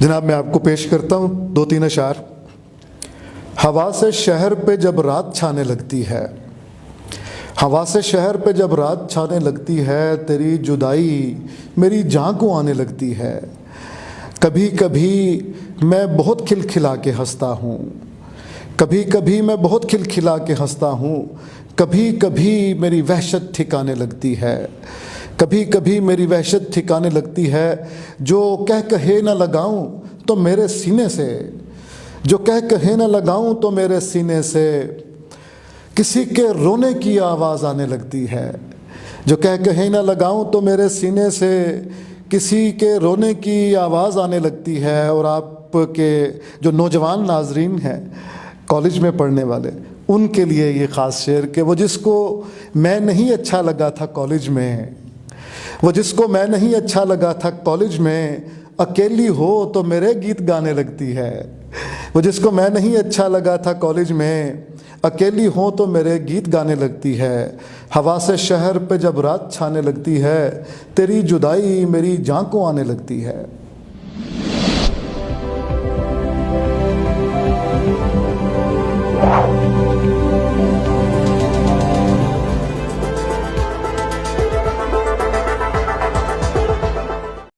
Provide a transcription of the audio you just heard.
जनाब, मैं आपको पेश करता हूँ 2-3 अशार। हवा से शहर पे जब रात छाने लगती है, हवा से शहर पे जब रात छाने लगती है, तेरी जुदाई मेरी जान को आने लगती है। कभी कभी मैं बहुत खिलखिला के हंसता हूँ, कभी कभी मैं बहुत खिलखिला के हंसता हूँ। कभी कभी मेरी वहशत ठिकाने लगती है, कभी कभी मेरी वहशत ठिकाने लगती है। जो कह कहे न लगाऊं तो मेरे सीने से, जो कह कहे न लगाऊं तो मेरे सीने से किसी के रोने की आवाज़ आने लगती है। जो कह कहे न लगाऊं तो मेरे सीने से किसी के रोने की आवाज़ आने लगती है। और आपके जो नौजवान नाजरीन हैं, कॉलेज में पढ़ने वाले, उनके लिए ये ख़ास शेर कि वो जिसको मैं नहीं अच्छा लगा था कॉलेज में, वो जिसको मैं नहीं अच्छा लगा था कॉलेज में, अकेली हो तो मेरे गीत गाने लगती है। वो जिसको मैं नहीं अच्छा लगा था कॉलेज में, अकेली हो तो मेरे गीत गाने लगती है। हवा से शहर पे जब रात छाने लगती है, तेरी जुदाई मेरी जान को आने लगती है।